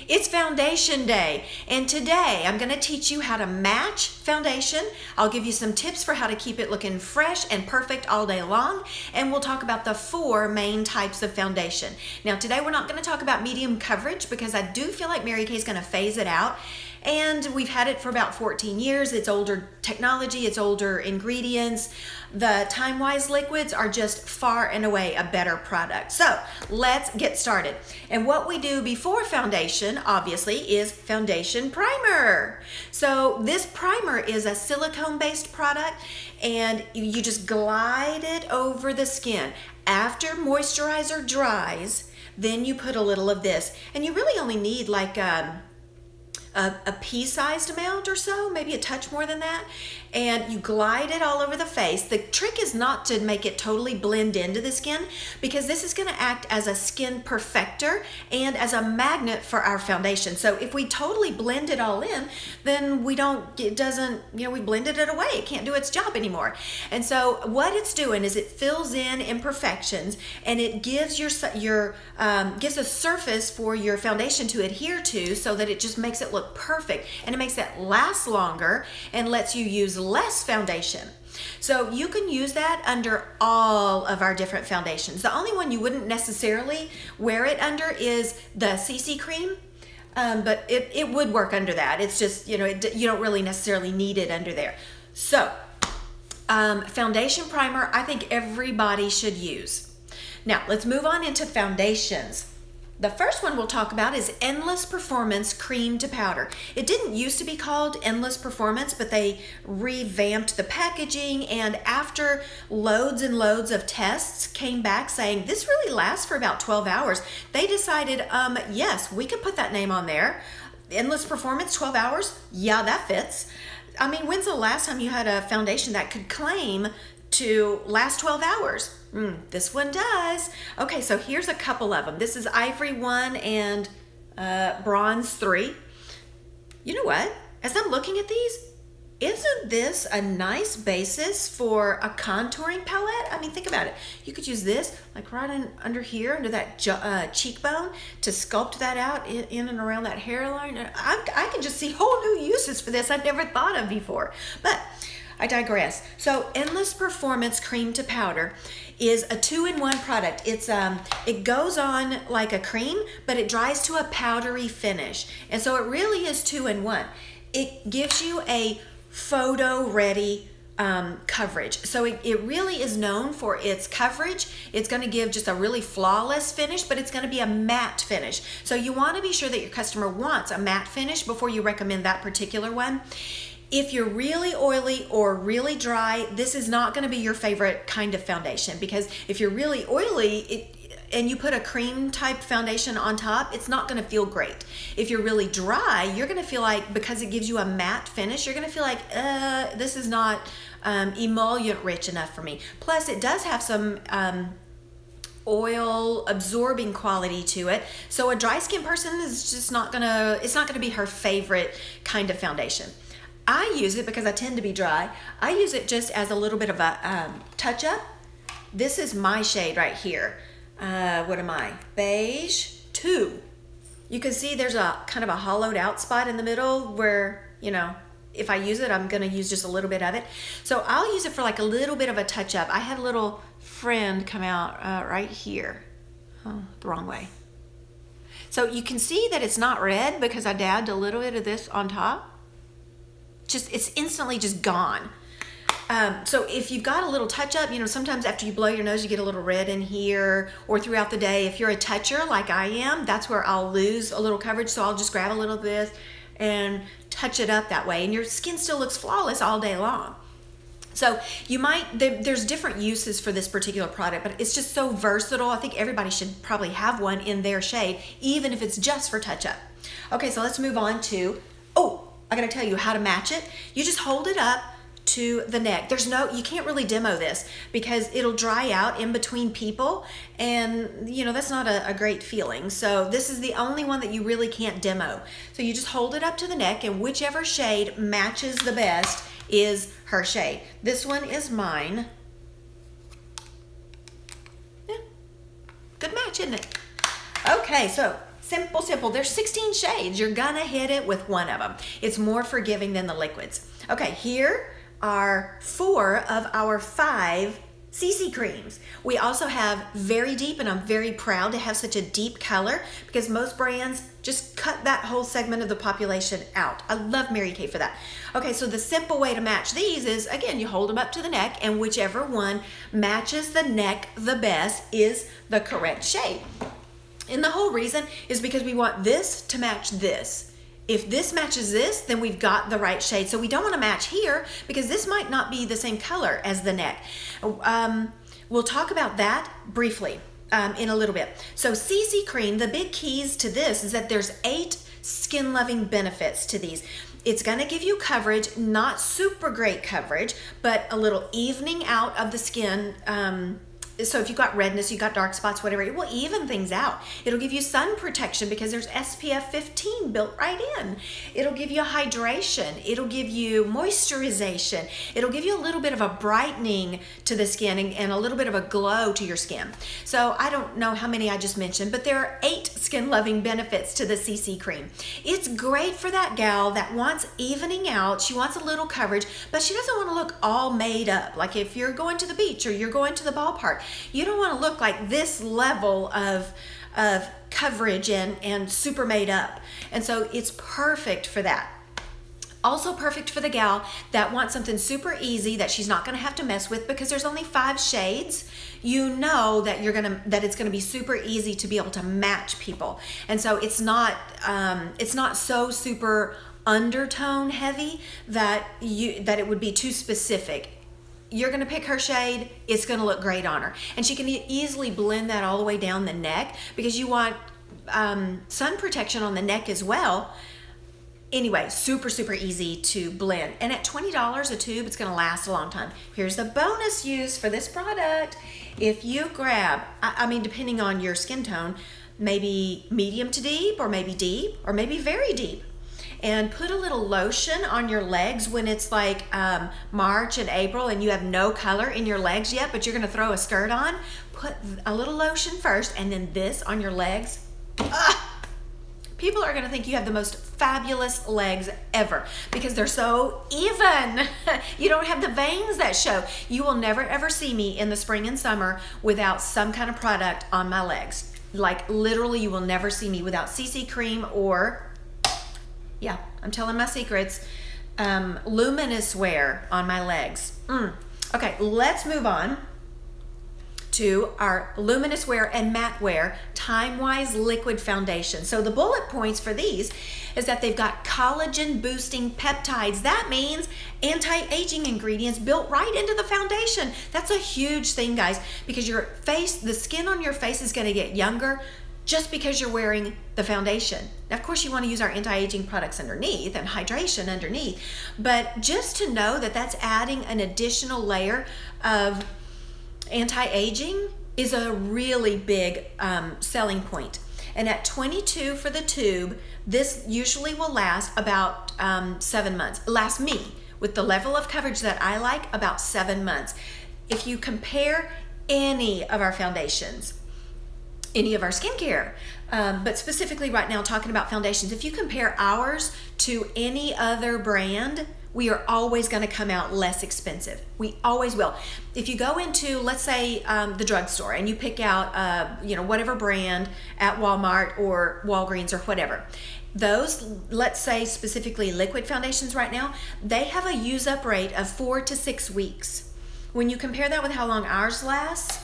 It's foundation day, and today I'm going to teach you how to match foundation. I'll give you some tips for how to keep it looking fresh and perfect all day long, and we'll talk about the 4 main types of foundation. Now today we're not going to talk about medium coverage because I do feel like Mary Kay's going to phase it out. And we've had it for about 14 years. It's older technology, it's older ingredients. The Time-Wise liquids are just far and away a better product. So let's get started. And what we do before foundation, obviously, is foundation primer. So this primer is a silicone-based product, and you just glide it over the skin. After moisturizer dries, then you put a little of this. And you really only need like a pea-sized amount or so, maybe a touch more than that, and you glide it all over the face. The trick is not to make it totally blend into the skin, because this is going to act as a skin perfector and as a magnet for our foundation. So if we totally blend it all in, then we blended it away. It can't do its job anymore. And so what it's doing is it fills in imperfections, and it gives gives a surface for your foundation to adhere to, so that it just makes it look perfect, and it makes it last longer and lets you use less foundation. So you can use that under all of our different foundations. The only one you wouldn't necessarily wear it under is the CC cream, but it would work under that. It's just, you don't really necessarily need it under there. So foundation primer, I think everybody should use. Now let's move on into foundations. The first one we'll talk about is Endless Performance Cream to Powder. It didn't used to be called Endless Performance, but they revamped the packaging, and after loads and loads of tests came back saying this really lasts for about 12 hours, they decided, yes, we could put that name on there. Endless Performance, 12 hours? Yeah, that fits. I mean, when's the last time you had a foundation that could claim to last 12 hours? This one does. Okay, so here's a couple of them. This is Ivory 1 and Bronze 3. You know what? As I'm looking at these, isn't this a nice basis for a contouring palette? I mean, think about it. You could use this like right under here, under that cheekbone, to sculpt that out in and around that hairline. I can just see whole new uses for this I've never thought of before. But I digress. So Endless Performance Cream to Powder is a 2-in-1 product. It goes on like a cream, but it dries to a powdery finish. And so it really is 2-in-1. It gives you a photo-ready coverage. So it really is known for its coverage. It's going to give just a really flawless finish, but it's going to be a matte finish. So you want to be sure that your customer wants a matte finish before you recommend that particular one. If you're really oily or really dry, this is not going to be your favorite kind of foundation, because if you're really oily and you put a cream type foundation on top, it's not going to feel great. If you're really dry, you're going to feel like, because it gives you a matte finish, you're going to feel like, this is not emollient rich enough for me. Plus, it does have some oil absorbing quality to it. So a dry skin person is just not going to, it's not going to be her favorite kind of foundation. I use it because I tend to be dry. I use it just as a little bit of a touch-up. This is my shade right here. What am I? Beige 2. You can see there's a kind of a hollowed out spot in the middle where, if I use it, I'm going to use just a little bit of it. So I'll use it for like a little bit of a touch-up. I had a little friend come out right here. Oh, the wrong way. So you can see that it's not red because I dabbed a little bit of this on top. It's instantly just gone. So if you've got a little touch up, sometimes after you blow your nose, you get a little red in here, or throughout the day. If you're a toucher like I am, that's where I'll lose a little coverage. So I'll just grab a little of this and touch it up that way. And your skin still looks flawless all day long. So there's different uses for this particular product, but it's just so versatile. I think everybody should probably have one in their shade, even if it's just for touch up. Okay, so let's move on to, I gotta tell you how to match it. You just hold it up to the neck. You can't really demo this because it'll dry out in between people, and that's not a great feeling. So this is the only one that you really can't demo. So you just hold it up to the neck, and whichever shade matches the best is her shade. This one is mine. Yeah, good match, isn't it? Okay, so Simple, simple. There's 16 shades. You're gonna hit it with one of them. It's more forgiving than the liquids. Okay, here are 4 of our 5 CC creams. We also have very deep, and I'm very proud to have such a deep color because most brands just cut that whole segment of the population out. I love Mary Kay for that. Okay, so the simple way to match these is, again, you hold them up to the neck, and whichever one matches the neck the best is the correct shade. And the whole reason is because we want this to match this. If this matches this, then we've got the right shade. So we don't want to match here because this might not be the same color as the neck. We'll talk about that briefly in a little bit. So CC cream, the big keys to this is that there's 8 skin loving benefits to these. It's going to give you coverage, not super great coverage, but a little evening out of the skin. So if you've got redness, you've got dark spots, whatever, it will even things out. It'll give you sun protection because there's SPF 15 built right in. It'll give you hydration. It'll give you moisturization. It'll give you a little bit of a brightening to the skin and a little bit of a glow to your skin. So I don't know how many I just mentioned, but there are 8 skin-loving benefits to the CC cream. It's great for that gal that wants evening out. She wants a little coverage, but she doesn't want to look all made up. Like if you're going to the beach or you're going to the ballpark, you don't want to look like this level of coverage and super made up. And so it's perfect for that. Also perfect for the gal that wants something super easy that she's not going to have to mess with because there's only 5 shades. You know that it's going to be super easy to be able to match people. And so it's not so super undertone heavy that it would be too specific. You're going to pick her shade, it's going to look great on her. And she can easily blend that all the way down the neck because you want sun protection on the neck as well. Anyway, super, super easy to blend. And at $20 a tube, it's going to last a long time. Here's the bonus use for this product. If you grab, depending on your skin tone, maybe medium to deep or maybe very deep, and put a little lotion on your legs when it's like March and April and you have no color in your legs yet, but you're gonna throw a skirt on, put a little lotion first and then this on your legs. People are gonna think you have the most fabulous legs ever because they're so even. You don't have the veins that show. You will never ever see me in the spring and summer without some kind of product on my legs. Like literally you will never see me without CC cream or, yeah, I'm telling my secrets, luminous wear on my legs. Okay, let's move on to our luminous wear and matte wear time-wise liquid foundation. So the bullet points for these is that they've got collagen boosting peptides. That means anti-aging ingredients built right into the foundation. That's a huge thing, guys, because your face, the skin on your face is gonna get younger just because you're wearing the foundation. Now, of course, you want to use our anti-aging products underneath and hydration underneath, but just to know that that's adding an additional layer of anti-aging is a really big selling point. And at $22 for the tube, this usually will last about 7 months. Last me, with the level of coverage that I like, about 7 months. If you compare any of our foundations, any of our skincare, but specifically right now talking about foundations, if you compare ours to any other brand, we are always going to come out less expensive. We always will. If you go into, let's say, the drugstore and you pick out, whatever brand at Walmart or Walgreens or whatever, those, let's say specifically liquid foundations right now, they have a use up rate of 4 to 6 weeks. When you compare that with how long ours lasts,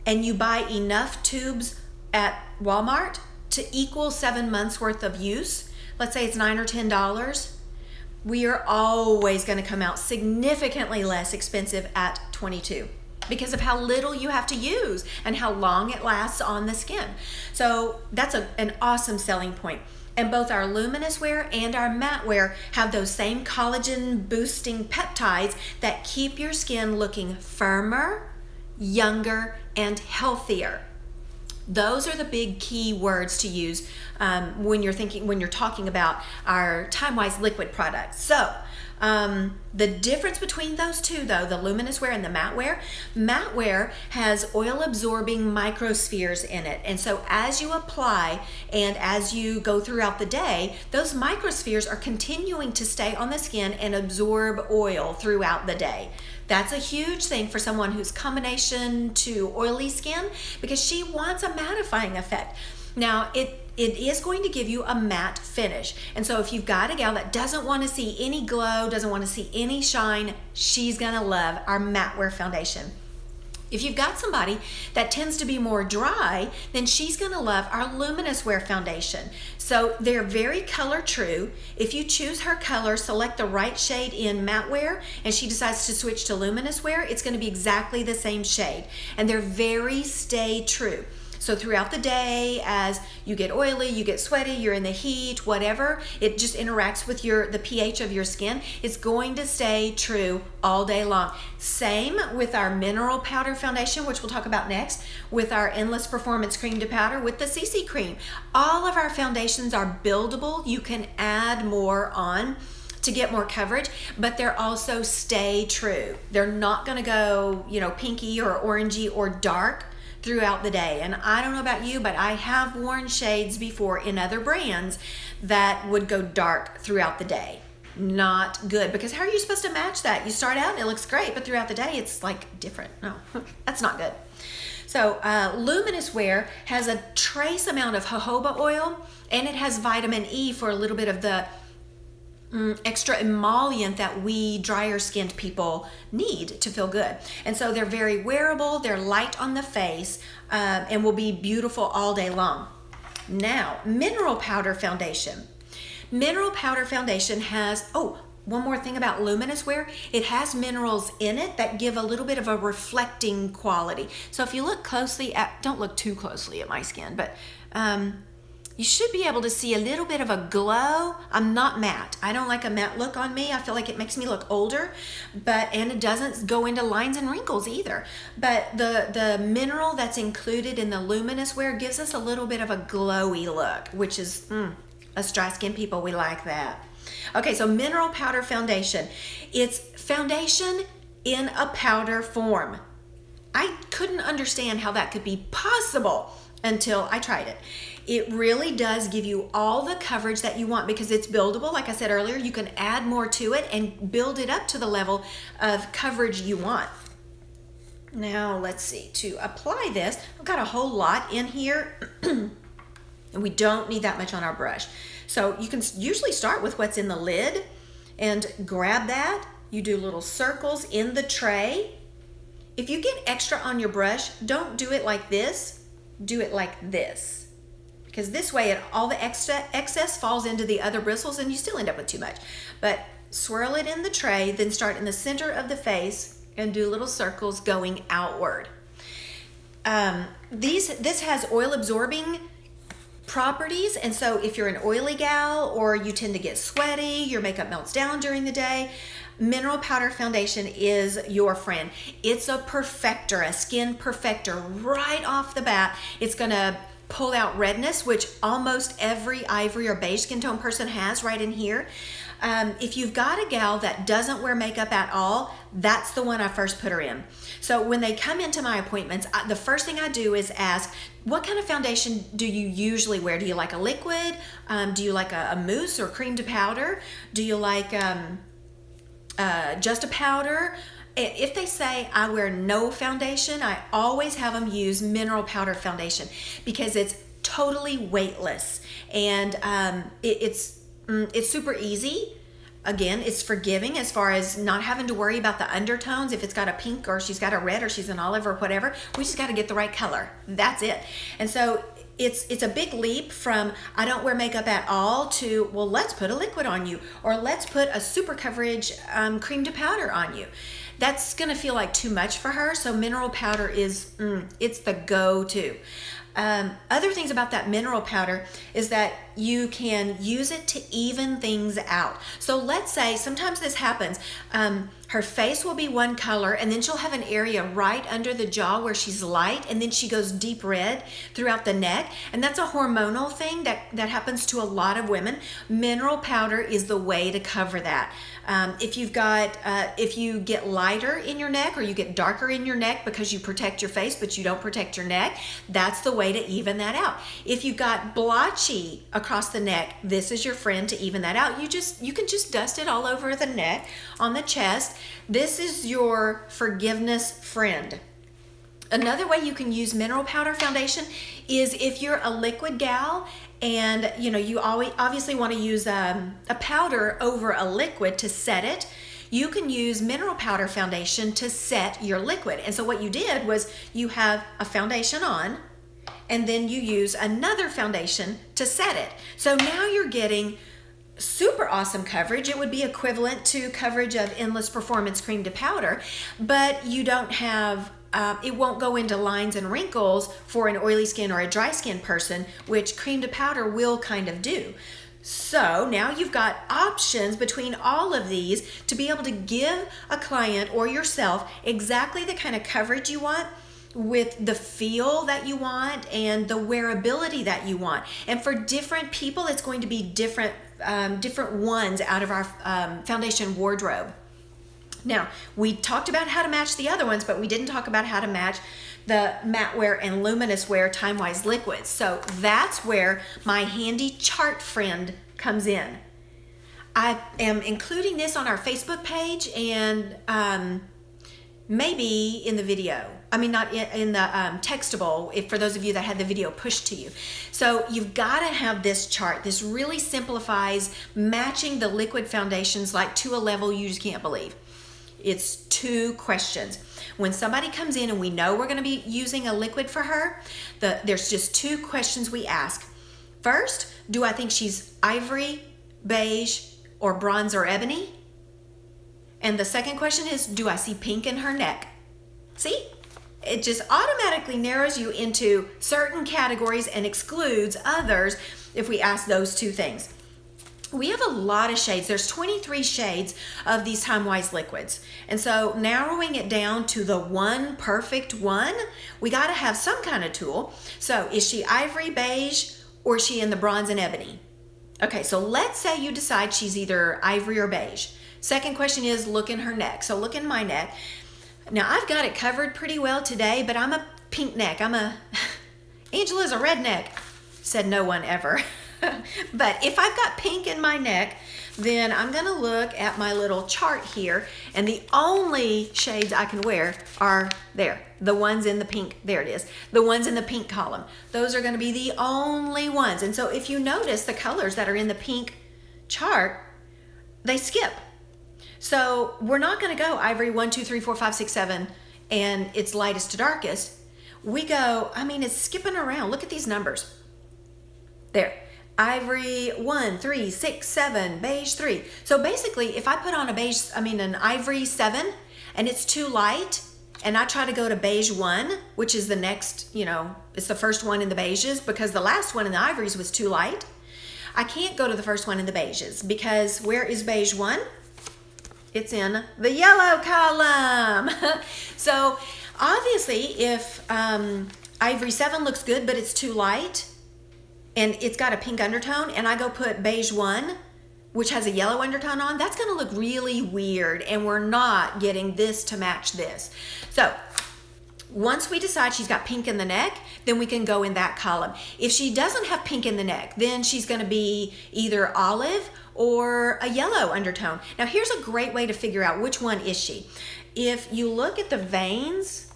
and you buy enough tubes at Walmart to equal 7 months worth of use, let's say it's $9 or $10, we are always going to come out significantly less expensive at $22 because of how little you have to use and how long it lasts on the skin. So that's an awesome selling point. And both our luminous wear and our matte wear have those same collagen boosting peptides that keep your skin looking firmer, younger, and healthier. Those are the big key words to use when you're talking about our Time-Wise liquid products. So the difference between those two, though, the luminous wear and the matte wear has oil absorbing microspheres in it. And so as you apply and as you go throughout the day, those microspheres are continuing to stay on the skin and absorb oil throughout the day. That's a huge thing for someone who's combination to oily skin, because she wants a mattifying effect. Now, it is going to give you a matte finish. And so if you've got a gal that doesn't want to see any glow, doesn't want to see any shine, she's going to love our matte wear foundation. If you've got somebody that tends to be more dry, then she's going to love our luminous wear foundation. So they're very color true. If you choose her color, select the right shade in matte wear, and she decides to switch to luminous wear, it's going to be exactly the same shade. And they're very stay true. So throughout the day, as you get oily, you get sweaty, you're in the heat, whatever, it just interacts with the pH of your skin. It's going to stay true all day long. Same with our mineral powder foundation, which we'll talk about next, with our Endless Performance Cream to Powder, with the CC Cream. All of our foundations are buildable. You can add more on to get more coverage, but they're also stay true. They're not gonna go, pinky or orangey or dark throughout the day. And I don't know about you, but I have worn shades before in other brands that would go dark throughout the day. Not good, because how are you supposed to match that? You start out and it looks great, but throughout the day it's like different. No, that's not good. So luminous wear has a trace amount of jojoba oil, and it has vitamin E for a little bit of the extra emollient that we drier skinned people need to feel good. And so they're very wearable, they're light on the face, and will be beautiful all day long. Now, mineral powder foundation. Mineral powder foundation has, one more thing about luminous wear, it has minerals in it that give a little bit of a reflecting quality. So if you look closely don't look too closely at my skin, but you should be able to see a little bit of a glow. I'm not matte. I don't like a matte look on me. I feel like it makes me look older, and it doesn't go into lines and wrinkles either. But the mineral that's included in the luminous wear gives us a little bit of a glowy look, which is, us dry skin people, we like that. Okay, so mineral powder foundation. It's foundation in a powder form. I couldn't understand how that could be possible until I tried it. It really does give you all the coverage that you want, because it's buildable. Like I said earlier, you can add more to it and build it up to the level of coverage you want. Now, let's see, to apply this, I've got a whole lot in here and we don't need that much on our brush. So you can usually start with what's in the lid and grab that. You do little circles in the tray. If you get extra on your brush, don't do it like this, do it like this. Because this way all the excess falls into the other bristles and you still end up with too much. But swirl it in the tray, then start in the center of the face and do little circles going outward. This has oil absorbing properties, and so if you're an oily gal or you tend to get sweaty, your makeup melts down during the day, mineral powder foundation is your friend. It's a perfector, a skin perfector right off the bat. It's gonna pull out redness, which almost every ivory or beige skin tone person has right in here. If you've got a gal that doesn't wear makeup at all, that's the one I first put her in. So when they come into my appointments, the first thing I do is ask, what kind of foundation do you usually wear? Do you like a liquid? Do you like a mousse or cream to powder? Do you like just a powder? If they say I wear no foundation, I always have them use mineral powder foundation, because it's totally weightless, and it's super easy. Again, it's forgiving as far as not having to worry about the undertones. If it's got a pink or she's got a red or she's an olive or whatever, we just got to get the right color. That's it. And so it's a big leap from I don't wear makeup at all to, well, let's put a liquid on you, or let's put a super coverage cream to powder on you. That's gonna feel like too much for her, so mineral powder is, it's the go-to. Other things about that mineral powder is that you can use it to even things out. So let's say sometimes this happens. Her face will be one color, and then she'll have an area right under the jaw where she's light, and then she goes deep red throughout the neck. And that's a hormonal thing that happens to a lot of women. Mineral powder is the way to cover that. If you get lighter in your neck, or you get darker in your neck because you protect your face but you don't protect your neck, that's the way to even that out. If you've got blotchy across the neck, this is your friend to even that out. You can just dust it all over the neck, on the chest. This is your forgiveness friend. Another way you can use mineral powder foundation is if you're a liquid gal and you always obviously want to use a powder over a liquid to set it. You can use mineral powder foundation to set your liquid. And so what you did was you have a foundation on, and then you use another foundation to set it. So now you're getting super awesome coverage. It would be equivalent to coverage of Endless Performance Cream to Powder, but you don't have it won't go into lines and wrinkles for an oily skin or a dry skin person, which cream to powder will kind of do. So now you've got options between all of these to be able to give a client or yourself exactly the kind of coverage you want, with the feel that you want and the wearability that you want. And for different people, it's going to be different ones out of our foundation wardrobe. Now, we talked about how to match the other ones, but we didn't talk about how to match the matte wear and luminous wear time-wise liquids. So that's where my handy chart friend comes in. I am including this on our Facebook page and maybe in the video. I mean, not in the textable, for those of you that had the video pushed to you. So you've got to have this chart. This really simplifies matching the liquid foundations like to a level you just can't believe. It's 2 questions. When somebody comes in and we know we're going to be using a liquid for her, there's just 2 questions we ask. First, do I think she's ivory, beige, or bronze or ebony? And the second question is, do I see pink in her neck? See? It just automatically narrows you into certain categories and excludes others if we ask those 2 things. We have a lot of shades. There's 23 shades of these time-wise liquids. And so narrowing it down to the one perfect one, we got to have some kind of tool. So is she ivory, beige, or is she in the bronze and ebony? Okay, so let's say you decide she's either ivory or beige. Second question is look in her neck. So look in my neck. Now I've got it covered pretty well today, but I'm a pink neck. Angela's a redneck, said no one ever. But if I've got pink in my neck, then I'm going to look at my little chart here, and the only shades I can wear are there. The ones in the pink, there it is. The ones in the pink column. Those are going to be the only ones. And so if you notice the colors that are in the pink chart, they skip. So we're not going to go ivory 1, 2, 3, 4, 5, 6, 7, and it's lightest to darkest. We go, it's skipping around. Look at these numbers. There. Ivory 1, 3, 6, 7, beige 3. So basically, if I put on an ivory 7 and it's too light, and I try to go to beige 1, which is the next, it's the first one in the beiges because the last one in the ivories was too light. I can't go to the first one in the beiges because where is beige 1? It's in the yellow column. So obviously, if ivory 7 looks good, but it's too light, and it's got a pink undertone, and I go put beige 1, which has a yellow undertone on, that's going to look really weird, and we're not getting this to match this. So once we decide she's got pink in the neck, then we can go in that column. If she doesn't have pink in the neck, then she's going to be either olive or a yellow undertone. Now here's a great way to figure out which one is she. If you look at the veins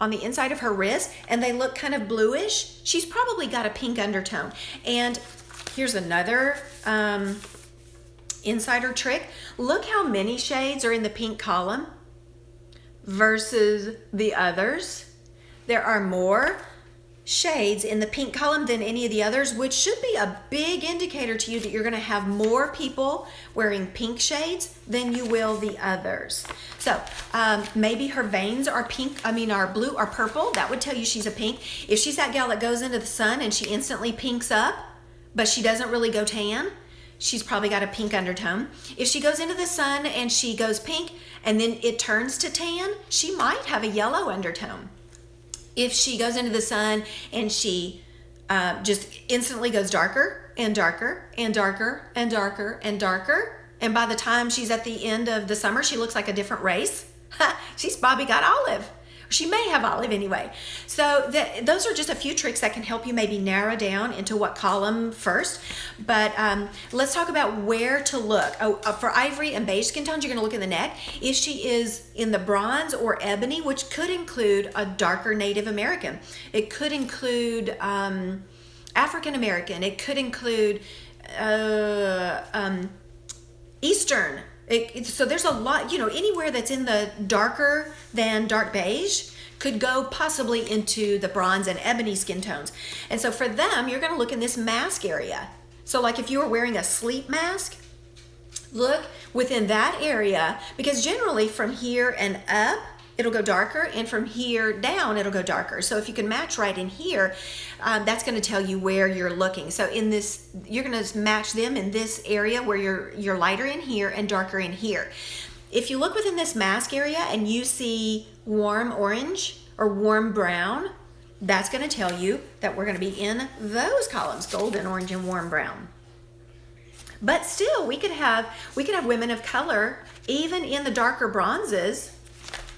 on the inside of her wrist and they look kind of bluish, she's probably got a pink undertone. And here's another insider trick. Look how many shades are in the pink column versus the others. There are more shades in the pink column than any of the others, which should be a big indicator to you that you're going to have more people wearing pink shades than you will the others. So maybe her veins are are blue or purple. That would tell you she's a pink. If she's that gal that goes into the sun and she instantly pinks up, but she doesn't really go tan, she's probably got a pink undertone. If she goes into the sun and she goes pink and then it turns to tan, she might have a yellow undertone. If she goes into the sun and she just instantly goes darker and darker and darker and darker and darker, and by the time she's at the end of the summer, she looks like a different race, she's probably got olive. She may have olive anyway. So those are just a few tricks that can help you maybe narrow down into what column first. But let's talk about where to look. For ivory and beige skin tones, you're going to look in the neck. If she is in the bronze or ebony, which could include a darker Native American. It could include African American. It could include Eastern. So there's a lot, anywhere that's in the darker than dark beige could go possibly into the bronze and ebony skin tones. And so for them, you're going to look in this mask area. So like if you were wearing a sleep mask, look within that area, because generally from here and up, it'll go darker, and from here down, it'll go darker. So if you can match right in here, that's going to tell you where you're looking. So in this, you're going to match them in this area where you're lighter in here and darker in here. If you look within this mask area and you see warm orange or warm brown, that's going to tell you that we're going to be in those columns, golden, orange, and warm brown. But still, we could have women of color, even in the darker bronzes,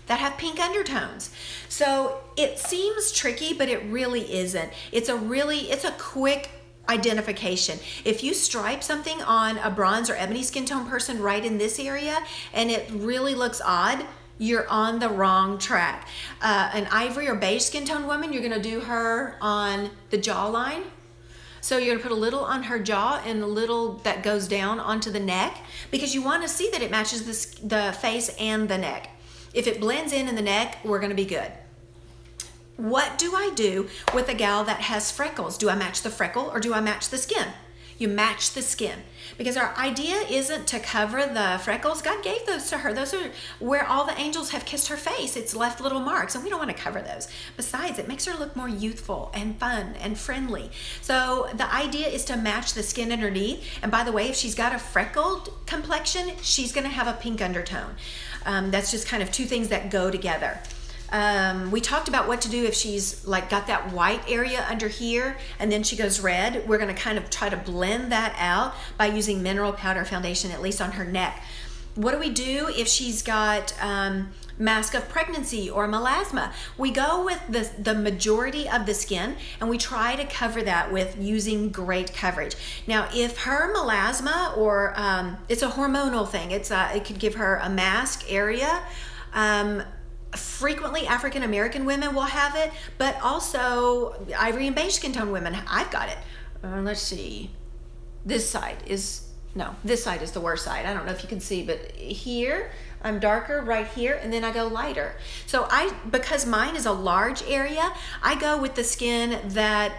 that have pink undertones. So it seems tricky, but it really isn't. It's a quick identification. If you stripe something on a bronze or ebony skin tone person right in this area and it really looks odd, you're on the wrong track. An ivory or beige skin tone woman, you're gonna do her on the jawline. So you're gonna put a little on her jaw and a little that goes down onto the neck, because you wanna see that it matches the face and the neck. If it blends in the neck, we're gonna be good. What do I do with a gal that has freckles? Do I match the freckle or do I match the skin? You match the skin, because our idea isn't to cover the freckles. God gave those to her. Those are where all the angels have kissed her face. It's left little marks, and we don't want to cover those. Besides, it makes her look more youthful and fun and friendly. So the idea is to match the skin underneath. And by the way, if she's got a freckled complexion, she's going to have a pink undertone. That's just kind of two things that go together. We talked about what to do if she's like got that white area under here and then she goes red. We're going to kind of try to blend that out by using mineral powder foundation, at least on her neck. What do we do if she's got mask of pregnancy or melasma? We go with the majority of the skin and we try to cover that with using great coverage. Now, if her melasma or it's a hormonal thing, it could give her a mask area. Frequently African American women will have it, but also ivory and beige skin tone women. I've got it. Let's see. This side is the worst side. I don't know if you can see, but here I'm darker right here, and then I go lighter. So because mine is a large area, I go with the skin that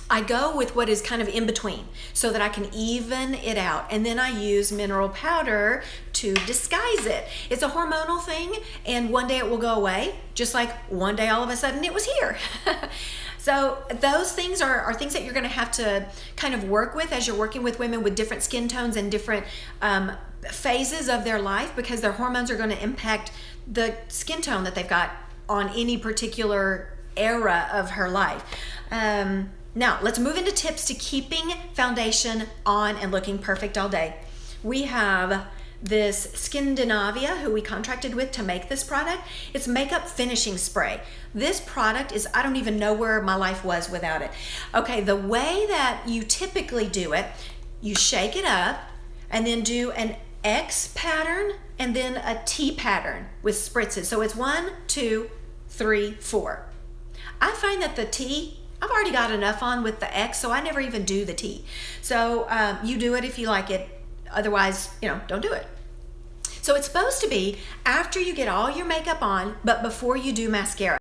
I go with what is kind of in between so that I can even it out. And then I use mineral powder to disguise it. It's a hormonal thing, and one day it will go away, just like one day all of a sudden it was here. So those things are things that you're gonna have to kind of work with as you're working with women with different skin tones and different phases of their life, because their hormones are gonna impact the skin tone that they've got on any particular era of her life. Now, let's move into tips to keeping foundation on and looking perfect all day. We have this Skindinavia, who we contracted with to make this product. It's makeup finishing spray. This product is, I don't even know where my life was without it. Okay, the way that you typically do it, you shake it up and then do an X pattern and then a T pattern with spritzes. So it's 1, 2, 3, 4. I find that the T, I've already got enough on with the X, so I never even do the T. So you do it if you like it. Otherwise, don't do it. So it's supposed to be after you get all your makeup on, but before you do mascara.